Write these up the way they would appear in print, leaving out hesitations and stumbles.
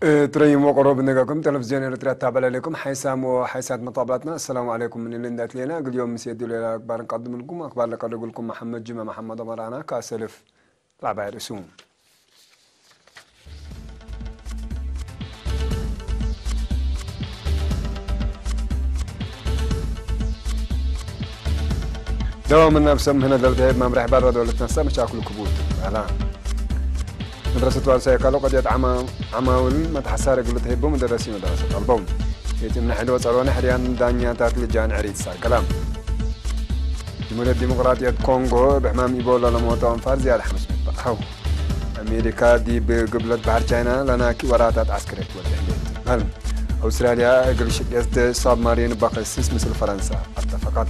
تريم وقروب نجاكم تلفزيون إريتريا تابع لكم حيسام وحيسات مطابلاتنا. السلام عليكم من اللي ندات لنا قل يوم مسيدي لنا أخبار نقدم لكم أخبار لك أقول لكم محمد جمع محمد أمرانا كاسلف لعبة رسوم دوام من نفسهم هنا دلتهيب ممرح برا دولتنا سا مشاكل كبوت أهلا مدرسة وارسايا قالوا قد عماول ما تحسار قلت هيبو مدرسين مدرسة البوم يتم نحن وصلونا حريان دانيا تاتل جان عريد صار كلام جمهورية الديمقراطية كونغو بحمام إيبولا لموتى أنفار زيادة 500 أو أمريكا دي بقبلة بحر تشاينا لنا كي وراتات عسكرية والتحليل هل أستراليا قلش يست صاب مارين باقسيس مثل فرنسا اتفقت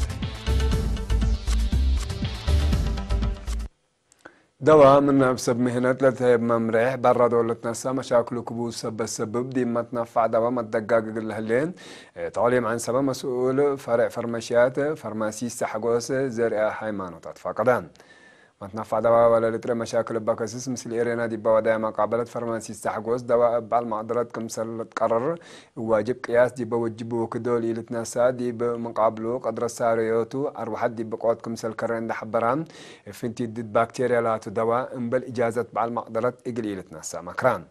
دوا من بسبب مهنات لتهيب ممرح برا دولتنا سا مشاكل كبوس سبب دي ما تنفع دوا ما تدقاق الهلين تعليم عن سبب مسؤول فرع فرماشيات فرماسيست حقوس زرع حيمانوتات فقدان ما تنفع دوا ولا لتر مشاكل باكسس مثل إيرينا دي بواداء مقابلة فرماسيست حقوس دوا بالمعضلات كمسل تقرر واجب قياس دي بوجبه كدول إلتناسا دي بمقابله قدر الساريوتو أروحات دي بقوات كمسل كرين ده حبران فنتي ضد بكتيريا لا تدوا بل إجازة بالمعضلات إقل إلتناسا مكران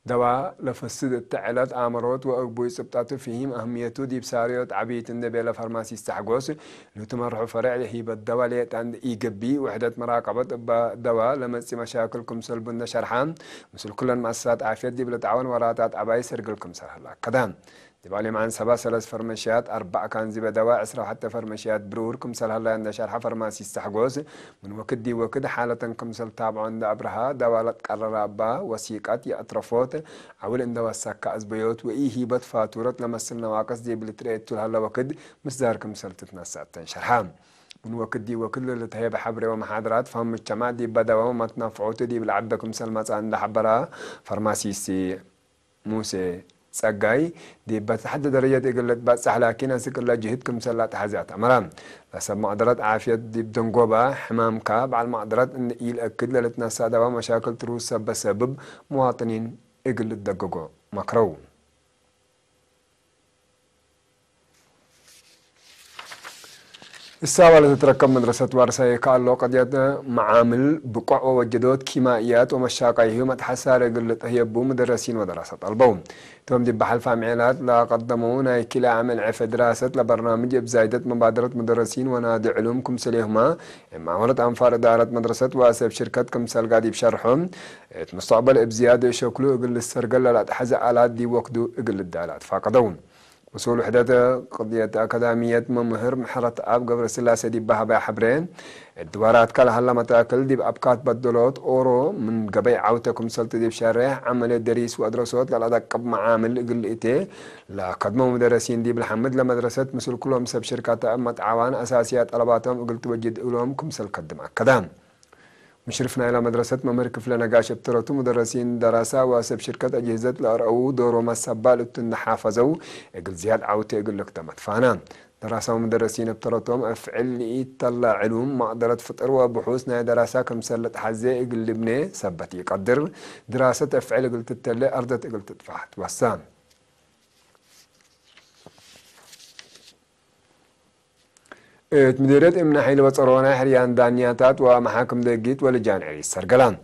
دوا لفسد التعلات آمروت وأقبوي سبطات فيهم أهميته دي بساريوت عبيت النبي لفرماسي استحقوس لو تمرحوا فرع لهيب الدواء ليت عند إيجابي وحدة مراقبة دواء لمسي مشاكلكم سلبنا شرحان مثل كل المؤسسات عافية دي بلتعاون وراتات عباي سرقلكم سهلا كدام دبالي معن سبا سلس فرمشيات 4 كان زي بدواء 10 حتى فرمشيات بروركم سل هلا عند شرح فرماسي استحقوس من وقت دي وقت حالة كمسل تابعوا عند أبرها دوالة قرر أبا وثيقات يأطرفوت عول عند وساكا أزبيوت وإيه هيبت فاتورة لمسلنا واقص دي بلتريت طول هلا وقت مصدار كمسل تتنسى تنشرحام من وقت دي وكل اللي تهيب حبري ومحاضرات فهم الجماعة دي بدوا وما تنفعوت دي بالعبكم سلمات عند حبرها فرماسيستي موسى سجاي دي بتحدد درجة قلت بس لكن أسك الله جهدكم سلات حزات أمرام لسه مقدرات عافية دي بدنجوبة حمام كاب على المقدرات إن يأكد لتنسى دوا مشاكل تروس بسبب مواطنين قلت دققوا مكرو الساوة تتركب مدرسة وارسايا كالو قد معامل بقع ووجدوت كيمائيات ومشاقيه متحسار قلت هي بو مدرسين ودراسة البوم توم دي بحل فامعيلات لا قدمونا كلا عمل عف دراسة لبرنامج بزايدة مبادرة مدرسين ونادي علوم كمسل يهما معاملة أنفار إدارة مدرسة واسب شركات كمسل قاعد بشرحهم مستقبل بزيادة شكله قل السرقل لا تحزق آلات دي وقدو قل الدالات فاقدون وصول وحدة قضية أكاديمية ممهر محرة أب قبل السلاسة دي بها حبرين الدوارات كلها هلا متاكل دي بأبكات بدلوت أورو من قبي عوتكم سلطة دي بشارع عمل دريس وأدرسوت للأدق قب معامل قل إتي لا قدموا مدرسين دي بالحمد لمدرسة مثل كلهم سب شركات أمت عوان أساسيات طلباتهم وقلت وجد لهم كمسل قدم أكدام مشرفنا إلى مدرسة ممركف لنقاش ابترتو مدرسين دراسة واسب شركة أجهزة لأرأو دورو مسبال التنحافظو اقل زياد عوتي اقل لك تمت فانا دراسة ومدرسين ابترتهم أفعل يطلع علوم مقدرة فطر وبحوثنا دراسة كمسلة حزي اقل لبني سبت يقدر دراسة أفعل اقل تتلي أرضت اقل تدفعت وسام مديرية إمنا حيل وصرونا حريان دانياتات ومحاكم دقيت ولجان عريس سرقلان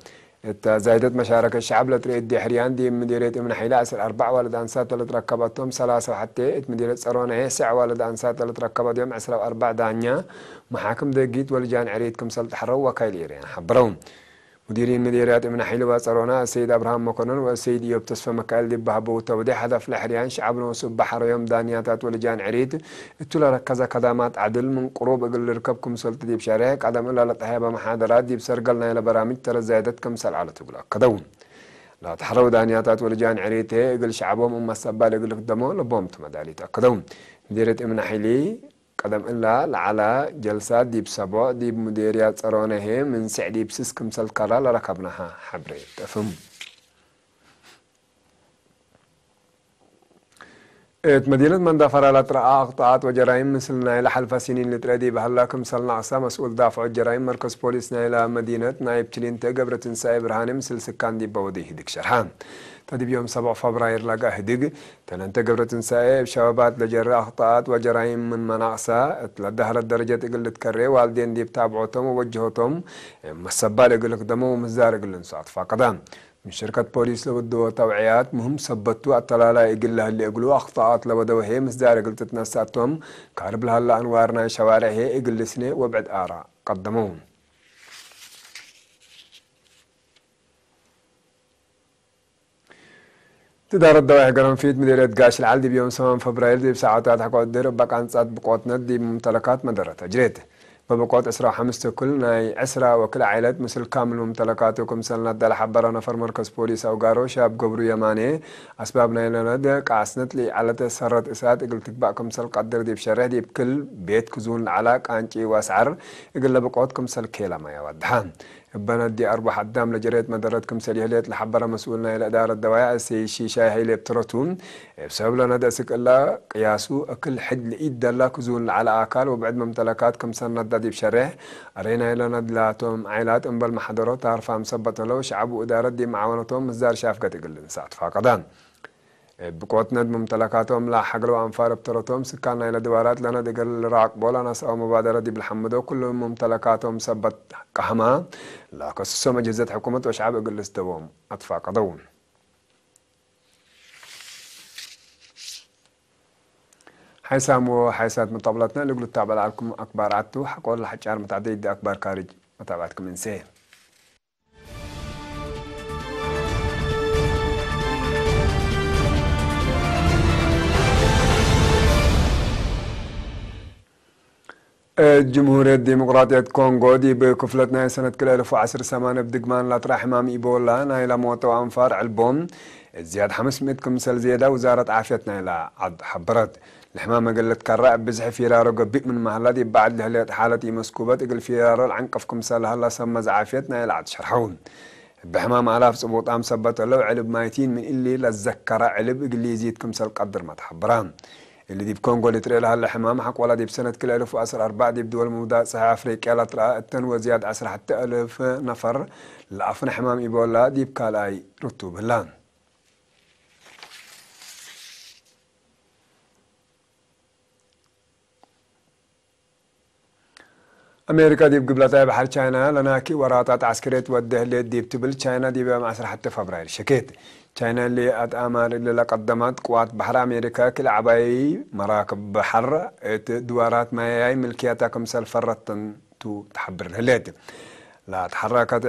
زايدت مشاركة الشعب لتريد دي حريان دي مديرية إمنا حيل أسر 4 والد أنسات لتركبتهم 3 حتى مديرية صرونا 9 والد أنسات لتركبتهم 10 و4 دانيا محاكم دقيت ولجان عريد كمسل تحروا وكايليرين حبرون مديرين مديريات من حيلوا صارونا السيد ابراهام مكنون والسيد ايوب تصفى مكال دي بهبو توضيح هدف لحريان شعبنا وسب بحر يوم دانياتات ولجان عريد اتولا ركزا خدمات عدل من قروب اقل ركبكم سلطة دي بشاريك عدم الا لطهيبة محاضرات دي بسرقلنا الى برامج ترى زيادتكم سل على تقول كدون لا تحروا دانياتات ولجان عريد اقل شعبهم ام السبال اقل قدموا لبوم تمدالي كدون مديرية من حيلي قدم إلا على جلسات دي بسبوع دي بمديريات صرونه من سعدي بسسكم سلكرا لركبناها حبريت تفهم مدينة مندفر على رأى أقطاعات وجرائم مثل نايل حلفة سنين لتردي بهلاكم سلنا عصا مسؤول دافع الجرائم مركز بوليس نايل مدينة نايب تلين تقبرة تنساي برهاني مثل سكان دي بودي هديك شرحان تدي بيوم 7 فبراير لقى هديك تنانت قبرة تنساي بشبابات لجرى أخطاءات وجرائم من مناقصة لدهر الدرجة تقل تكري والدين دي بتابعوتهم ووجهوتهم مسبال يقول لك دمو ومزار يقول انصات فقدام من شركة بوليس لودو توعيات مهم ثبتوا الطلالة يقول لها اللي يقولوا أخطاءات لودو هي مزدار قلت تتنساتهم كارب لها الله أنوارنا شوارع هي يقول لسنة وبعد آراء قدموهم تدار الدواعي قرنفيد مديرية قاش العلدي بيوم 7 فبراير دي بساعات حقوا الدير بقى عن صاد بقوات ندي ممتلكات مدرتها جريت ببقوات أسرة حمسة كل ناي أسرة وكل عائلات مثل كامل ممتلكاتكم سنة دل حبرنا نفر مركز بوليس أو قارو شاب قبرو يماني أسباب نايلنا دك عسنت لي على تسرت إسات قلت تبقكم سل قدر دي بشرع دي بكل بيت كزون العلاق أنشي واسعر يقول بقواتكم سل كيلا ما يودحان بنا دي أربع حدام لجريت مدرتكم سليهليت لحبرة مسؤولنا إلى إدارة الدواعي سي شاي هاي لبترتون بسبب لنا داسك الله قياسو أكل حد لإيد دلا كزون على آكال وبعد ممتلكاتكم سنة دادي بشرح أرينا إلى ندلاتهم عائلات أنبال محضرات تعرفها مثبتة لو شعب وإدارة دي معاونتهم مزدار شافقة تقل نساعد فاقدان بقوات ند ممتلكاتهم لا حقلوا أنفار بترتهم سكاننا إلى دوارات لنا دقل راق بولا ناس أو مبادرة دي بالحمدو كل ممتلكاتهم سبت قهما لا قصصهم أجهزة حكومة وشعب يقول استوهم أطفاق قضون حيسامو حيسات مطابلتنا اللي قلت تابع لكم أكبر عدتو حقول لحجار متعدد أكبر خارج متابعتكم من سيه الجمهورية الديمقراطية كونغو دي بكفلتنا سنة كل 2010 بدقمان لا تراح إمام إيبولا نايلا موتو أنفار علبون زياد 500 كمسل زيادة وزارة عافيتنا إلى عد حبرت الحمامة قلت كراء بزح فيرارو قبئ من مهلاتي بعد لهلية حالتي مسكوبات قل فيرارو العنقف كمسل هلا سمز عافيتنا إلى عد شرحون بحمام آلاف صبوط أم سبت لو علب مايتين من اللي للزكرة علب اللي يزيد كمسل قدر ما تحبران اللي دي بكونغو اللي تري لها الحمام حق ولا دي بسنة كل 1004 دي بدول مودات صحيح أفريقيا لا ترى التنوى زياد 10 حتى 1000 نفر لأفن حمام إيبولا دي بكالاي رتوب اللان أمريكا دي بقبلتها بحر تشاينا لناكي وراتات عسكرية توده اللي دي بتبل تشاينا دي بقى 10 حتى فبراير شكيت تشاينا اللي أتأمر اللي قدمت قوات بحر أمريكا كل عباي مراكب بحر دوارات ماياي ملكياتها كمسال فرطن تو تحبر الهلات لا تحركت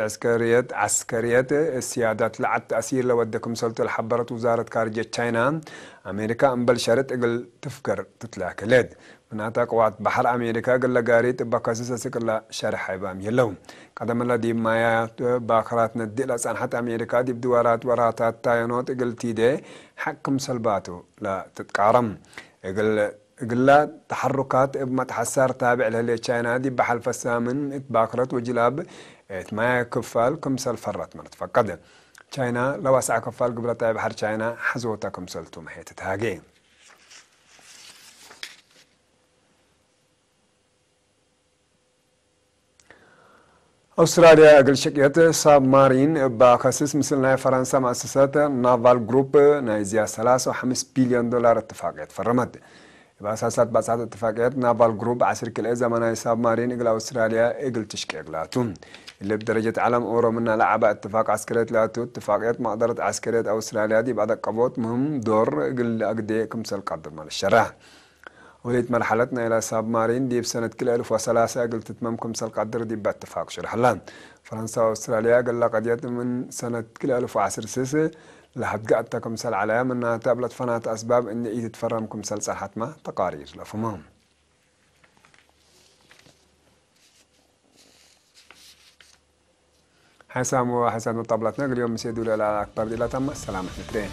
عسكرية السيادات لعد تأثير لودكم سلطة الحبرت وزارة خارجية تشاينا أمريكا أنبلشرت أقل تفكر تتلاك ليد من أتا قوات بحر أمريكا قل قاريت بقاسسة سكلا شارح حيبام يلو قدم الله دي مايا باخرات ندي لأسان حتى أمريكا دي بدوارات وراتات تاينوت أقل تيدي حكم سلباتو لا تتكارم قل تحركات ما تحسر تابع لهالي تشاينا دي بحل فسامن اتباكرت وجلاب اتمايا كفال كمسل فرت مرت فقد تشاينا لو اسع كفال قبل تابع بحر تشاينا حزوتا كمسلتو محيط تهاجي أستراليا أقل شكيت ساب مارين بخصيص مثل فرنسا مؤسسات نافال جروب نايزيا 3.5 بليون دولار اتفاقيات فرمت بأساسات بأساسات اتفاقيات نافال جروب 10 كل زمن ساب مارين إقل أستراليا إقل تشكي إقلاتون اللي بدرجة علم أورو منها لعبة اتفاق عسكريات لاتو اتفاقيات مقدرة عسكريات أستراليا دي بعد قبوت مهم دور إقل أقدي كمسل قدر مال الشرح وليت مرحلتنا إلى ساب مارين دي بسنة كل 1003 قلت تتمم كمسل قدر دي باتفاق شرح لان فرنسا وأستراليا قل قد من سنة كل 1010 سيسي لحد قعدت كمسل عليها منها تابلت فنات أسباب إن إيه تتفرم كمسل صحت ما تقارير لفمام حسام وحسن طابلتنا اليوم مسيدوا لنا أكبر دي لا تم السلامة نترين